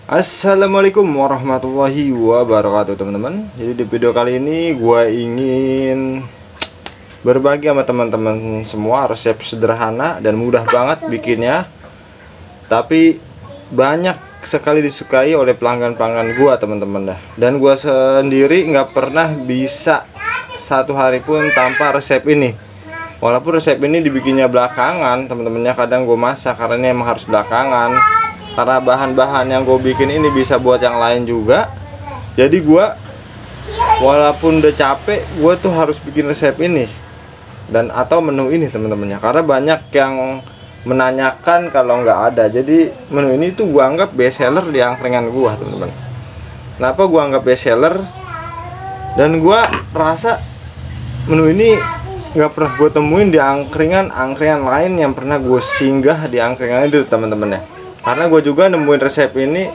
Assalamualaikum warahmatullahi wabarakatuh teman-teman. Jadi di video kali ini gue ingin berbagi sama teman-teman semua resep sederhana dan mudah banget bikinnya, tapi banyak sekali disukai oleh pelanggan-pelanggan gue teman-teman dah. Dan gue sendiri nggak pernah bisa satu hari pun tanpa resep ini. Walaupun resep ini dibikinnya belakangan teman-temannya, kadang gue masak karena ini emang harus belakangan, karena bahan-bahan yang gue bikin ini bisa buat yang lain juga. Jadi gue walaupun udah capek, gue tuh harus bikin resep ini dan atau menu ini teman-temannya, karena banyak yang menanyakan kalau nggak ada. Jadi menu ini tuh gue anggap best seller di angkringan gue teman-teman. Kenapa gue anggap best seller? Dan gue rasa menu ini nggak pernah gue temuin di angkringan lain yang pernah gue singgah di angkringan itu teman-teman ya. Karena gue juga nemuin resep ini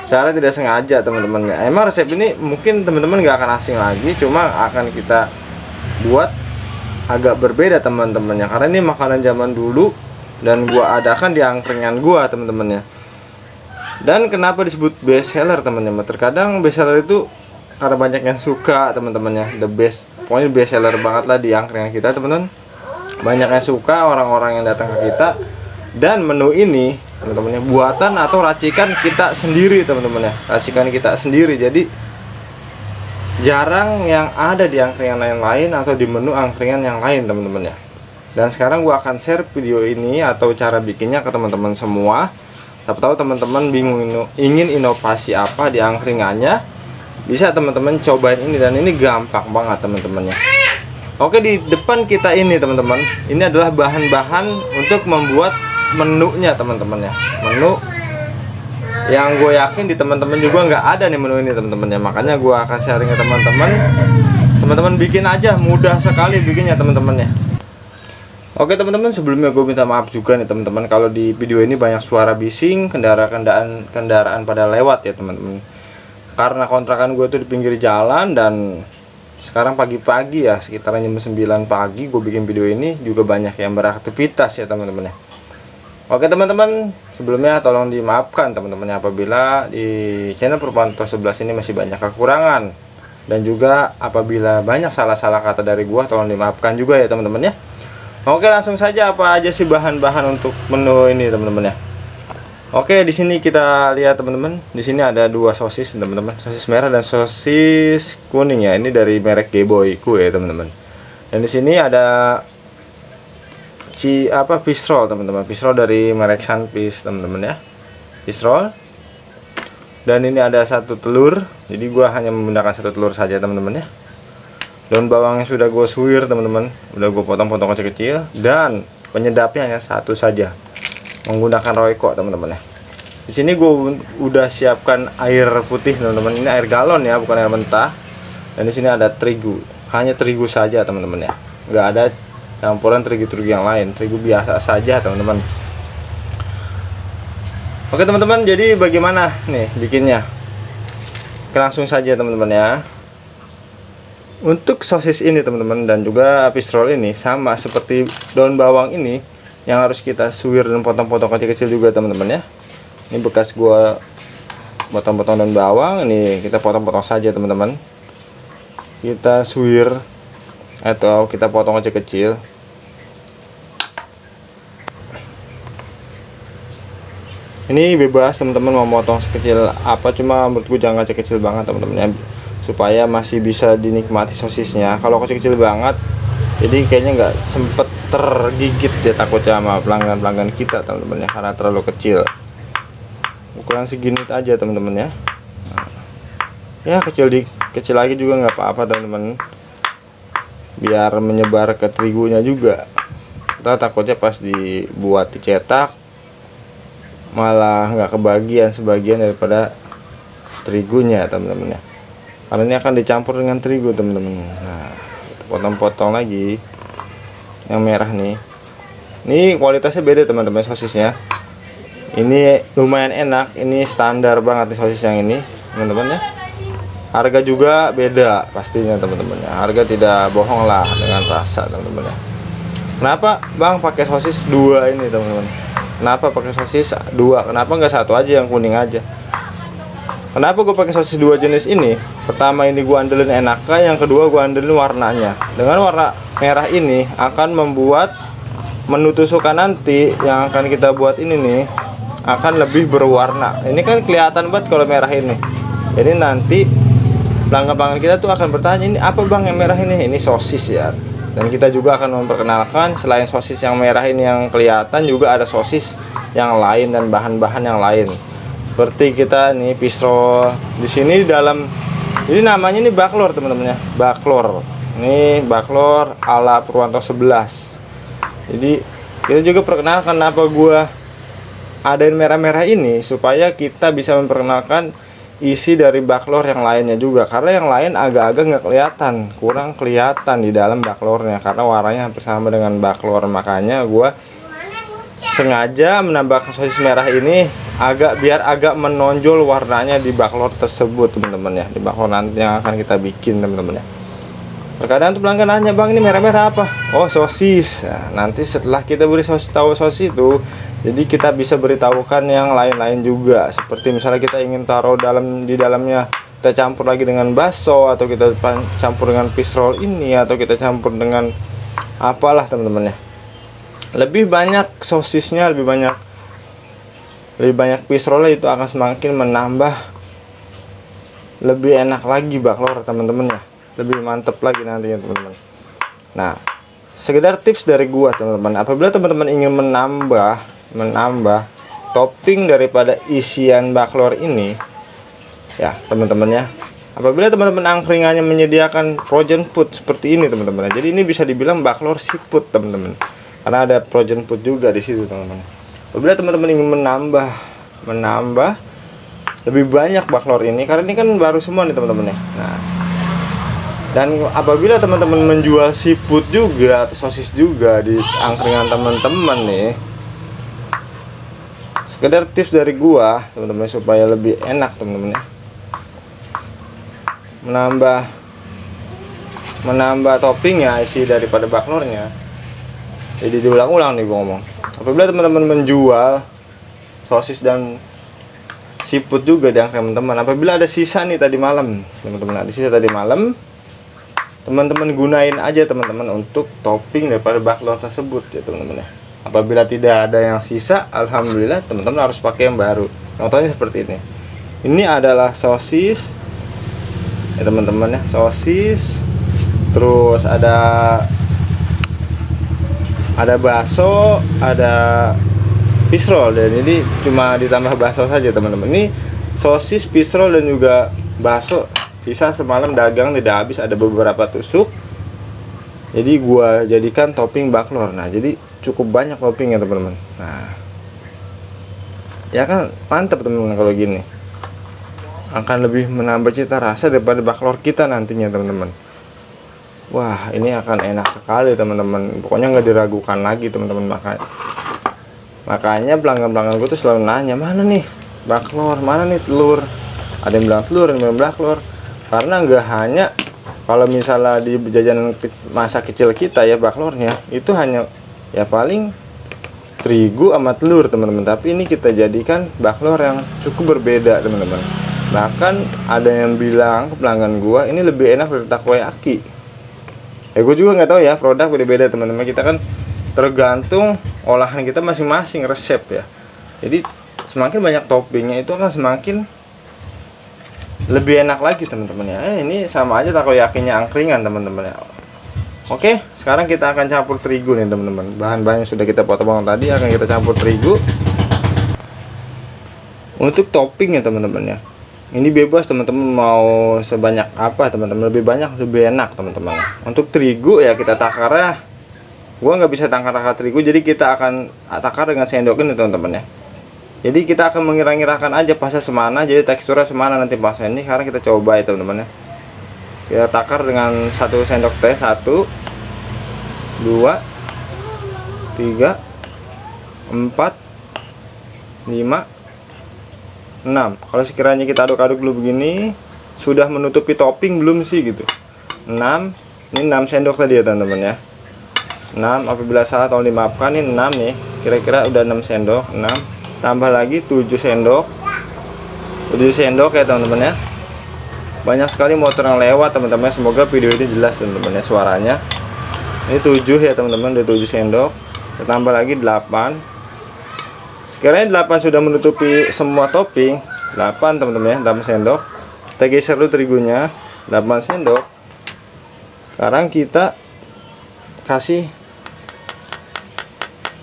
secara tidak sengaja teman-teman ya. Emang resep ini mungkin teman-teman nggak akan asing lagi, cuma akan kita buat agak berbeda teman-temannya, karena ini makanan zaman dulu dan gue adakan di angkringan gue teman-temannya. Dan kenapa disebut best seller teman-teman? Terkadang best seller itu karena banyak yang suka teman-temannya, the best, pokoknya best seller banget lah di angkringan kita teman-teman. Banyak yang suka orang-orang yang datang ke kita. Dan menu ini teman-temannya buatan atau racikan kita sendiri teman-teman ya, racikan kita sendiri. Jadi jarang yang ada di angkringan yang lain atau di menu angkringan yang lain teman-teman ya. Dan sekarang gua akan share video ini atau cara bikinnya ke teman-teman semua. Siapa tahu teman-teman bingung ingin inovasi apa di angkringannya, bisa teman-teman cobain ini, dan ini gampang banget teman-temannya. Oke, di depan kita ini teman-teman, ini adalah bahan-bahan untuk membuat menunya teman-teman ya. Menu yang gue yakin di teman-teman juga nggak ada nih menu ini teman-teman ya. Makanya gue akan sharing ke teman-teman. Teman-teman bikin aja, mudah sekali bikinnya teman-teman ya. Oke teman-teman, sebelumnya gue minta maaf juga nih teman-teman kalau di video ini banyak suara bising kendaraan pada lewat ya teman-teman. Karena kontrakan gue tuh di pinggir jalan, dan sekarang pagi-pagi ya, sekitar jam 9 pagi gue bikin video ini, juga banyak yang beraktivitas ya teman-teman ya. Oke teman-teman, sebelumnya tolong dimaafkan teman-teman apabila di channel Purwanto 11 ini masih banyak kekurangan, dan juga apabila banyak salah-salah kata dari gua, tolong dimaafkan juga ya teman-teman ya. Oke, langsung saja apa aja sih bahan-bahan untuk menu ini teman-teman ya. Oke, di sini kita lihat teman-teman, di sini ada dua sosis teman-teman, sosis merah dan sosis kuning ya. Ini dari merek Geboyku ya teman-teman. Dan di sini ada fish roll teman-teman, fish roll dari merek Sunfish teman-teman ya, fish roll. Dan ini ada satu telur, jadi gua hanya menggunakan satu telur saja teman-teman ya. Daun bawangnya sudah gue suwir teman-teman, udah gue potong-potong kecil-kecil, dan penyedapnya hanya satu saja, menggunakan Royco teman-teman ya. Di sini gue udah siapkan air putih teman-teman, ini air galon ya, bukan air mentah. Dan di sini ada terigu, hanya terigu saja teman-teman ya, nggak ada campuran terigu-terigu yang lain, terigu biasa saja teman-teman. Oke teman-teman, jadi bagaimana nih bikinnya? Langsung saja teman-teman ya. Untuk sosis ini teman-teman dan juga fish roll ini sama seperti daun bawang ini, yang harus kita suwir dan potong-potong kecil-kecil juga teman-teman ya. Ini bekas gua potong-potong daun bawang, ini kita potong-potong saja teman-teman. Kita suwir atau kita potong kecil-kecil. Ini bebas teman-teman mau potong sekecil apa, cuma menurutku jangan kecil-kecil banget teman-teman ya, supaya masih bisa dinikmati sosisnya. Kalau kecil-kecil banget, jadi kayaknya nggak sempet tergigit ya, takutnya sama pelanggan-pelanggan kita teman-teman ya, karena terlalu kecil. Ukuran segini aja teman-teman ya. Ya kecil lagi juga nggak apa-apa teman-teman, biar menyebar ke terigunya juga. Kita takutnya pas dibuat dicetak malah nggak kebagian sebagian daripada terigunya teman-teman ya, karena ini akan dicampur dengan terigu teman-teman. Nah, potong-potong lagi yang merah nih. Ini kualitasnya beda teman-teman sosisnya. Ini lumayan enak, ini standar banget nih sosis yang ini teman-teman ya. Harga juga beda pastinya teman-teman ya, harga tidak bohong lah dengan rasa teman-teman ya. Kenapa bang pakai sosis dua ini teman-teman? Kenapa pakai sosis dua? Kenapa nggak satu aja yang kuning aja? Kenapa gue pakai sosis dua jenis ini? Pertama, ini gue andelin enaknya, yang kedua gue andelin warnanya. Dengan warna merah ini akan membuat menu tusukan nanti yang akan kita buat ini nih akan lebih berwarna. Ini kan kelihatan banget kalau merah ini. Jadi nanti pelanggan-pelanggan kita tuh akan bertanya, ini apa bang yang merah ini? Ini sosis ya. Dan kita juga akan memperkenalkan selain sosis yang merah ini yang kelihatan, juga ada sosis yang lain dan bahan-bahan yang lain. Seperti kita nih pistrol di sini dalam, ini namanya nih baklor teman-teman ya, baklor. Ini baklor ala Purwanto 11. Jadi kita juga perkenalkan kenapa gua adain merah-merah ini, supaya kita bisa memperkenalkan isi dari baklor yang lainnya juga, karena yang lain agak-agak nggak kelihatan, kurang kelihatan di dalam baklornya karena warnanya hampir sama dengan baklor. Makanya gua sengaja menambahkan sosis merah ini biar agak menonjol warnanya di baklor tersebut teman-teman ya, di baklor nanti yang akan kita bikin teman-teman ya. Terkadang tuh pelanggan nanya, bang ini merah-merah apa? Oh sosis. Nah, nanti setelah kita beri tahu sosis itu, jadi kita bisa beritahukan yang lain-lain juga. Seperti misalnya kita ingin taruh di dalamnya, kita campur lagi dengan bakso, atau kita campur dengan pisrol ini, atau kita campur dengan apalah teman-teman ya. Lebih banyak sosisnya, lebih banyak pisrolnya, itu akan semakin menambah lebih enak lagi baklor teman-teman ya, lebih mantep lagi nantinya teman-teman. Nah, sekedar tips dari gua teman-teman, apabila teman-teman ingin menambah topping daripada isian baklor ini ya teman-teman ya, apabila teman-teman angkringannya menyediakan frozen food seperti ini teman-teman, jadi ini bisa dibilang baklor seafood teman-teman, karena ada frozen food juga di situ teman-teman. Apabila teman-teman ingin menambah lebih banyak baklor ini, karena ini kan baru semua nih teman-teman ya. Nah, dan apabila teman-teman menjual seafood juga atau sosis juga di angkringan teman-teman nih, sekedar tips dari gua teman-teman supaya lebih enak teman-teman ya, menambah toppingnya, isi daripada baklornya. Jadi diulang-ulang nih gua ngomong, apabila teman-teman menjual sosis dan seafood juga di angkringan teman-teman, apabila ada sisa nih tadi malam teman-teman, ada sisa tadi malam, teman-teman gunain aja teman-teman untuk topping daripada baklor tersebut ya teman-teman ya. Apabila tidak ada yang sisa, alhamdulillah teman-teman harus pakai yang baru. Contohnya seperti ini. Ini adalah sosis ya teman-teman ya, sosis, terus ada bakso, ada pisrol, dan ini cuma ditambah bakso saja teman-teman. Ini sosis, pisrol, dan juga bakso sisa semalam dagang tidak habis, ada beberapa tusuk, jadi gua jadikan topping baklor. Nah, jadi cukup banyak toppingnya teman-teman. Nah, ya kan mantap teman-teman, kalau gini akan lebih menambah cita rasa daripada baklor kita nantinya teman-teman. Wah, ini akan enak sekali teman-teman, pokoknya nggak diragukan lagi teman-teman. Makanya pelanggan-pelanggan gue tuh selalu nanya, mana nih baklor, mana nih telur. Ada yang bilang telur, ada yang bilang baklor. Karena nggak hanya kalau misalnya di jajanan masa kecil kita ya, baklornya itu hanya ya paling terigu sama telur teman-teman. Tapi ini kita jadikan baklor yang cukup berbeda teman-teman. Bahkan ada yang bilang ke pelanggan gua, ini lebih enak dari takoyaki. Ya gue juga nggak tahu ya, produk beda-beda teman-teman. Kita kan tergantung olahan kita masing-masing, resep ya. Jadi semakin banyak toppingnya itu akan semakin lebih enak lagi teman-teman ya. Ini sama aja takoyakinya angkringan teman-teman ya. Oke, sekarang kita akan campur terigu nih teman-teman. Bahan-bahan yang sudah kita potong tadi akan kita campur terigu untuk topping ya teman-teman ya. Ini bebas teman-teman mau sebanyak apa teman-teman, lebih banyak lebih enak teman-teman. Untuk terigu ya kita takarnya, gua nggak bisa takar terigu, jadi kita akan takar dengan sendok ini teman-teman ya. Jadi kita akan mengira-ngirakan aja pasnya semana, jadi teksturnya semana nanti pasnya ini. Sekarang kita coba ya teman-teman ya. Kita takar dengan 1 sendok teh, 1 2 3 4 5 6. Kalau sekiranya kita aduk-aduk dulu begini, sudah menutupi topping belum sih gitu. 6. Ini 6 sendok tadi ya teman-teman ya. 6, apabila salah tolong dimaafkan, ini 6 nih. Kira-kira udah 6 sendok, 6. Tambah lagi 7 sendok. 7 sendok ya teman-teman ya. Banyak sekali motor yang lewat teman-teman, semoga video ini jelas teman-teman ya suaranya. Ini 7 ya teman-teman, udah 7 sendok. Kita tambah lagi 8. Sekiranya 8 sudah menutupi semua topping, 8 teman-teman ya, 8 sendok. Kita geser dulu terigunya, 8 sendok. Sekarang kita kasih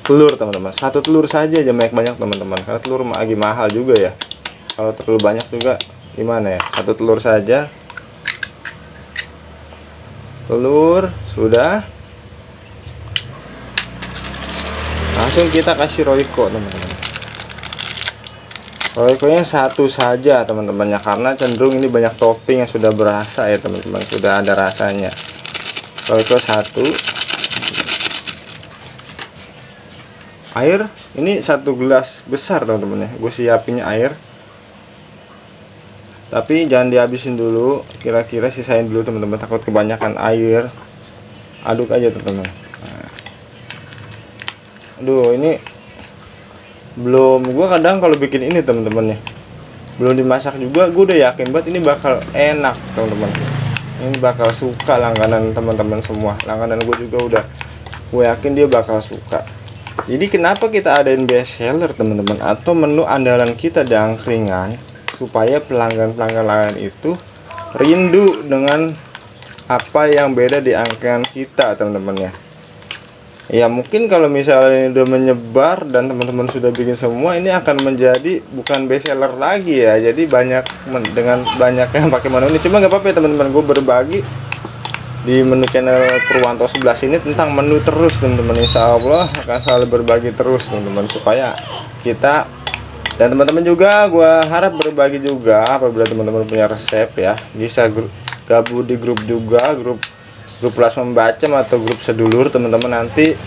telur teman-teman, 1 telur saja, jangan banyak-banyak teman-teman, karena telur lagi mahal juga ya. Kalau terlalu banyak juga gimana ya, 1 telur saja. Telur sudah, langsung kita kasih Royco teman-teman. Royco nya 1 saja teman-teman ya, karena cenderung ini banyak topping yang sudah berasa ya teman-teman, sudah ada rasanya. Royco 1. Air ini 1 gelas besar teman-teman ya, gue siapinnya air, tapi jangan dihabisin dulu, kira-kira sisain dulu teman-teman, takut kebanyakan air. Aduk aja teman-teman. Nah. Aduh, ini belum, gua kadang kalau bikin ini teman-teman ya, belum dimasak juga, gue udah yakin banget ini bakal enak teman-teman. Ini bakal suka langganan teman-teman semua, langganan gue juga udah, gue yakin dia bakal suka. Jadi kenapa kita adain best seller teman-teman, atau menu andalan kita di angkringan, supaya pelanggan-pelanggan lain itu rindu dengan apa yang beda di angkringan kita teman-teman ya. Ya mungkin kalau misalnya ini udah menyebar dan teman-teman sudah bikin semua, ini akan menjadi bukan best seller lagi ya. Jadi banyak dengan banyak yang pakai menu ini. Cuma nggak apa-apa ya teman-teman, gue berbagi di menu channel Purwanto 11 ini tentang menu terus teman-teman. Insya Allah akan selalu berbagi terus teman-teman, supaya kita dan teman-teman juga, gue harap berbagi juga apabila teman-teman punya resep ya, bisa gabung di grup juga, grup kelas membaca atau grup sedulur teman-teman. Nanti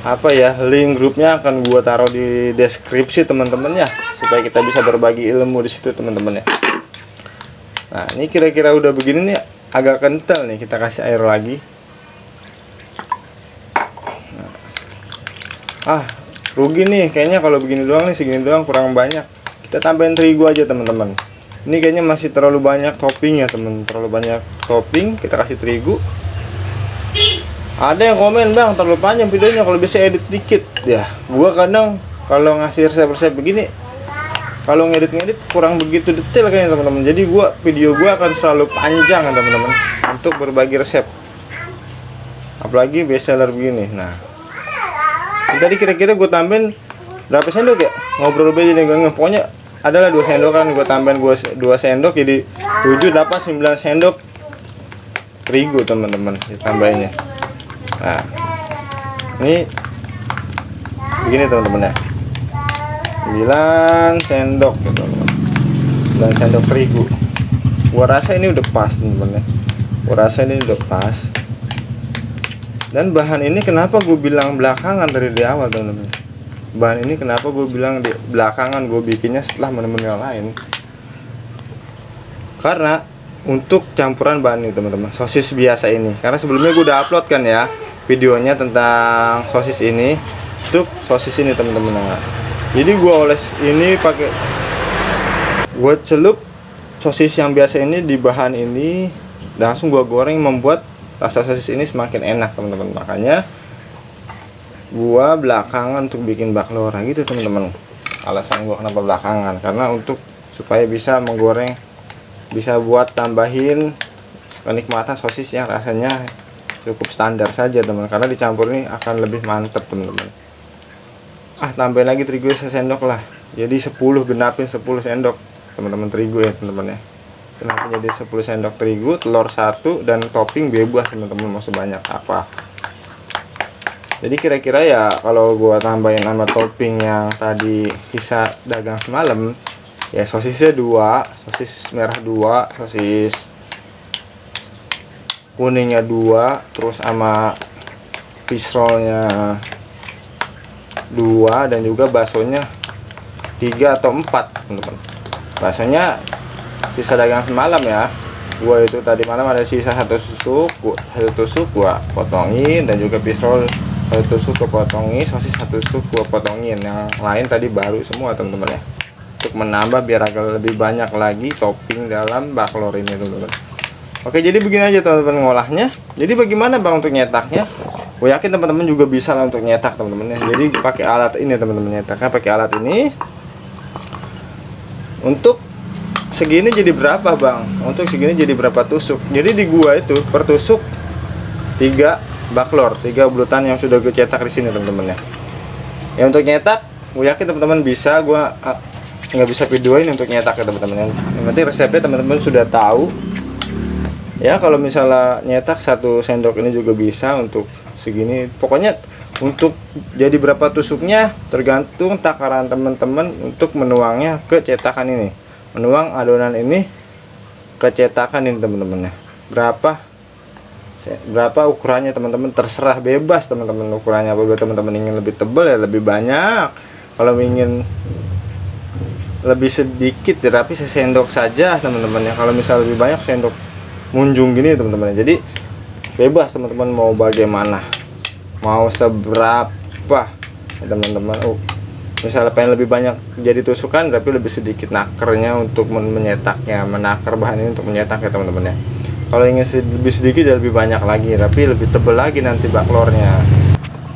apa ya, link grupnya akan gua taruh di deskripsi teman-teman ya, supaya kita bisa berbagi ilmu di situ teman-teman ya. Nah ini kira-kira udah begini nih, agak kental nih, kita kasih air lagi. Nah, rugi nih kayaknya kalau begini doang nih, segini doang kurang banyak. Kita tambahin terigu aja teman-teman. Ini kayaknya masih terlalu banyak topping ya temen, terlalu banyak topping, kita kasih terigu. Ada yang komen, bang terlalu panjang videonya, kalau bisa edit dikit ya. Gua kadang kalau ngasih resep-resep begini, kalau ngedit-ngedit kurang begitu detail kayaknya teman-teman. Jadi video gua akan selalu panjang teman-teman untuk berbagi resep, apalagi best seller begini. Nah tadi kira-kira gue tambahin berapa sendok ya, ngobrol aja nih gue, pokoknya adalah 2 sendok kan, gue tambahin 2 sendok, jadi 7, 8, 9 sendok terigu teman-teman ditambahinnya. Nah ini begini teman-teman ya, 9 sendok ya teman-teman, 9 sendok terigu. Gua rasa ini udah pas teman-teman ya, gua rasa ini udah pas. Dan bahan ini kenapa gue bilang belakangan dari di awal teman-teman, bahan ini kenapa gue bilang di belakangan, gue bikinnya setelah menu-menu yang lain, karena untuk campuran bahan ini teman-teman, sosis biasa ini, karena sebelumnya gue udah upload kan ya videonya tentang sosis ini, untuk sosis ini teman-teman. Nah, jadi gue oles ini pakai, gue celup sosis yang biasa ini di bahan ini, dan langsung gue goreng, membuat rasa sosis ini semakin enak teman-teman. Makanya gua belakangan untuk bikin baklora gitu teman-teman. Alasan gua kenapa belakangan, karena untuk supaya bisa menggoreng, bisa buat tambahin kenikmatan sosis yang rasanya cukup standar saja teman, karena dicampur ini akan lebih mantep teman-teman. Tambahin lagi terigu 1 sendok lah, jadi 10, genapin 10 sendok teman-teman terigu ya teman-teman ya. Kenapa jadi 10 sendok terigu, telur 1, dan topping bebas teman-teman mau sebanyak apa. Jadi kira-kira ya kalau gua tambahin sama topping yang tadi sisa dagang semalam ya, sosisnya 2, sosis merah 2, sosis kuningnya 2, terus sama fish rollnya 2, dan juga baksonya 3 atau 4 teman-teman. Baksonya sisa dagang semalam ya, gua itu tadi malam ada sisa 1 tusuk, gua potongin, dan juga fish roll 1 tusuk gua potongin, sosis 1 tusuk gua potongin, yang lain tadi baru semua teman-teman ya. untuk menambah biar agak lebih banyak lagi topping dalam baklor ini teman-teman. Oke, jadi begini aja teman-teman ngolahnya. Jadi bagaimana bang untuk nyetaknya? Gue yakin teman-teman juga bisa lah untuk nyetak teman-teman ya. Jadi pakai alat ini teman-teman, nyetaknya pakai alat ini. Untuk segini jadi berapa bang? Untuk segini jadi berapa tusuk? Jadi di gua itu per tusuk 3 baklor, 3 bulutan yang sudah gue cetak di sini teman-teman ya. Ya untuk nyetak, gue yakin teman-teman bisa. Gua nggak bisa videoin untuk nyetak ya teman-teman. Yang penting resepnya teman-teman sudah tahu. Ya kalau misalnya nyetak 1 sendok ini juga bisa untuk segini. Pokoknya untuk jadi berapa tusuknya tergantung takaran teman-teman untuk menuangnya ke cetakan ini. Menuang adonan ini ke cetakan ini teman-teman ya. Berapa ukurannya teman-teman terserah, bebas teman-teman ukurannya. Apabila teman-teman ingin lebih tebal ya lebih banyak. Kalau ingin lebih sedikit ya tapi sesendok saja teman-teman ya. Kalau misalnya lebih banyak sendok munjung gini teman-teman. Jadi bebas teman-teman mau bagaimana, mau seberapa ya, teman-teman. Misalnya pengen lebih banyak jadi tusukan tapi lebih sedikit nakernya untuk menyetaknya, menakar bahan ini untuk menyetak ya teman-teman ya. Kalau ingin lebih sedikit ya lebih banyak lagi tapi lebih tebal lagi nanti baklornya.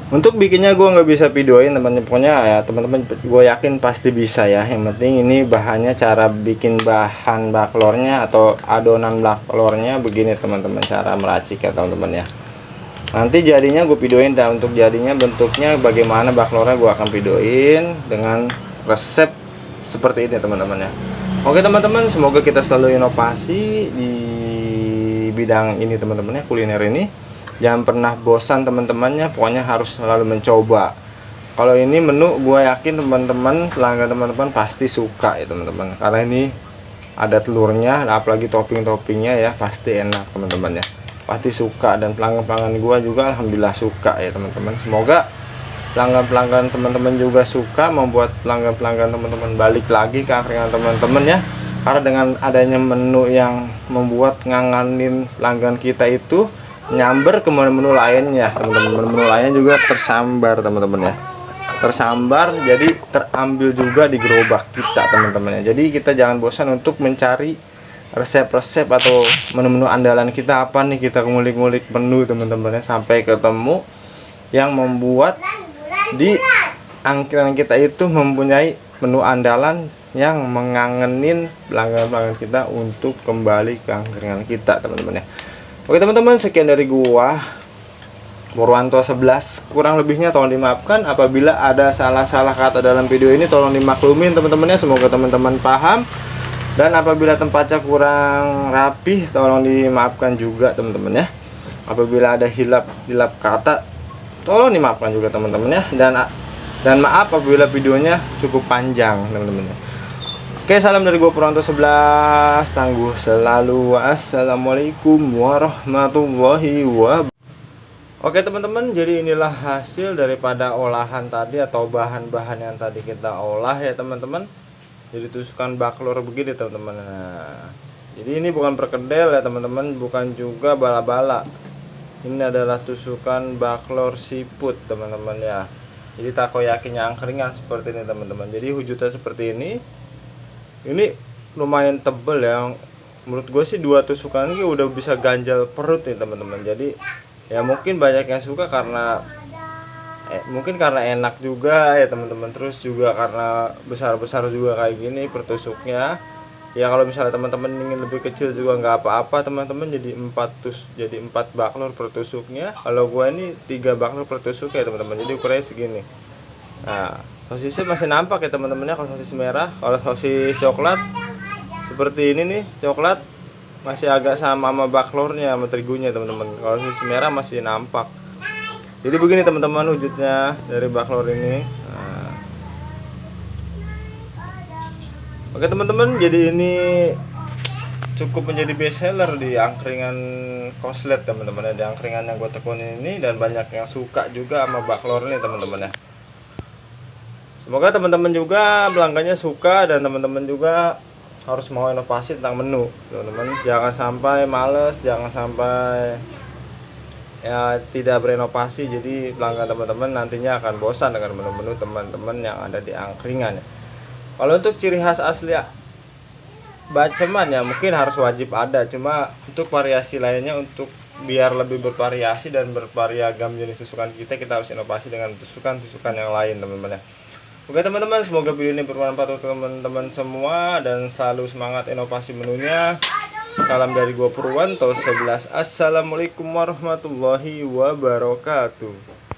Untuk bikinnya gue nggak bisa videoin teman-teman, pokoknya ya teman-teman gue yakin pasti bisa ya. Yang penting ini bahannya, cara bikin bahan baklornya atau adonan baklornya begini teman-teman, cara meracik ya teman-teman ya. Nanti jadinya gue videoin dan untuk jadinya bentuknya bagaimana baklornya gue akan videoin dengan resep seperti ini teman-teman ya. Oke teman-teman, semoga kita selalu inovasi di bidang ini teman-teman ya, kuliner ini. Jangan pernah bosan teman-temannya, pokoknya harus selalu mencoba. Kalau ini menu gue yakin teman-teman, pelanggan teman-teman pasti suka ya teman-teman. Karena ini ada telurnya, apalagi topping-toppingnya ya pasti enak teman-teman ya. Pasti suka dan pelanggan-pelanggan gue juga alhamdulillah suka ya teman-teman. Semoga pelanggan-pelanggan teman-teman juga suka, membuat pelanggan-pelanggan teman-teman balik lagi ke angkringan teman-teman ya. Karena dengan adanya menu yang membuat nganganin pelanggan kita itu nyamber ke menu lainnya teman-teman. Menu lainnya juga tersambar teman-teman ya, tersambar jadi terambil juga di gerobak kita teman-teman ya. Jadi kita jangan bosan untuk mencari resep-resep atau menu-menu andalan kita apa nih. Kita ngulik-ngulik menu teman-teman ya sampai ketemu yang membuat di angkringan kita itu mempunyai menu andalan yang mengangenin pelanggan-pelanggan kita untuk kembali ke angkringan kita teman-teman ya. Oke teman-teman, sekian dari gua Purwanto 11. Kurang lebihnya tolong dimaafkan. Apabila ada salah-salah kata dalam video ini tolong dimaklumin teman-teman ya. Semoga teman-teman paham. Dan apabila tempatnya kurang rapih tolong dimaafkan juga teman-teman ya. Apabila ada hilap kata tolong dimaafkan juga teman-teman ya. Dan maaf apabila videonya cukup panjang teman-teman ya. Oke, salam dari gue Purwanto 11. Tangguh selalu. Assalamualaikum warahmatullahi wabarakatuh. Oke teman-teman, jadi inilah hasil daripada olahan tadi atau bahan-bahan yang tadi kita olah ya teman-teman. Jadi tusukan baklor begini teman-teman. Nah, jadi ini bukan perkedel ya teman-teman, bukan juga bala-bala. Ini adalah tusukan baklor siput teman-teman ya. Jadi takoyakinya angkringan seperti ini teman-teman. Jadi wujudnya seperti ini. Ini lumayan tebel ya. Menurut gue sih 2 tusukan ini udah bisa ganjal perut nih teman-teman. Jadi ya mungkin banyak yang suka karena mungkin karena enak juga ya teman-teman. Terus juga karena besar-besar juga kayak gini pertusuknya. Ya kalau misalnya teman-teman ingin lebih kecil juga nggak apa-apa teman-teman. Jadi 4 baklor per tusuknya. Kalau gue ini 3 baklor per tusuk ya teman-teman. Jadi ukurannya segini. Nah, sosisnya masih nampak ya teman-teman ya. Kalau sosis merah, kalau sosis coklat seperti ini nih, coklat masih agak sama baklornya, sama terigunya teman-teman. Kalau sosis merah masih nampak. Jadi begini teman-teman wujudnya dari baklor ini. Nah. Oke teman-teman, jadi ini cukup menjadi best seller di angkringan Koslet teman-teman ya. Di angkringan yang gue tekunin ini, dan banyak yang suka juga sama baklor ini teman-teman ya. Semoga teman-teman juga pelanggannya suka dan teman-teman juga harus mau inovasi tentang menu teman-teman. Jangan sampai males, jangan sampai ya tidak berinovasi. Jadi pelanggan teman-teman nantinya akan bosan dengan menu-menu teman-teman yang ada di angkringan ya. Kalau untuk ciri khas asli baceman ya mungkin harus wajib ada, cuma untuk variasi lainnya, untuk biar lebih bervariasi dan bervariagam jenis tusukan kita harus inovasi dengan tusukan-tusukan yang lain teman-teman ya. Oke teman-teman, semoga video ini bermanfaat untuk teman-teman semua dan selalu semangat inovasi menunya. Salam dari gua Purwanto 11. Assalamualaikum warahmatullahi wabarakatuh.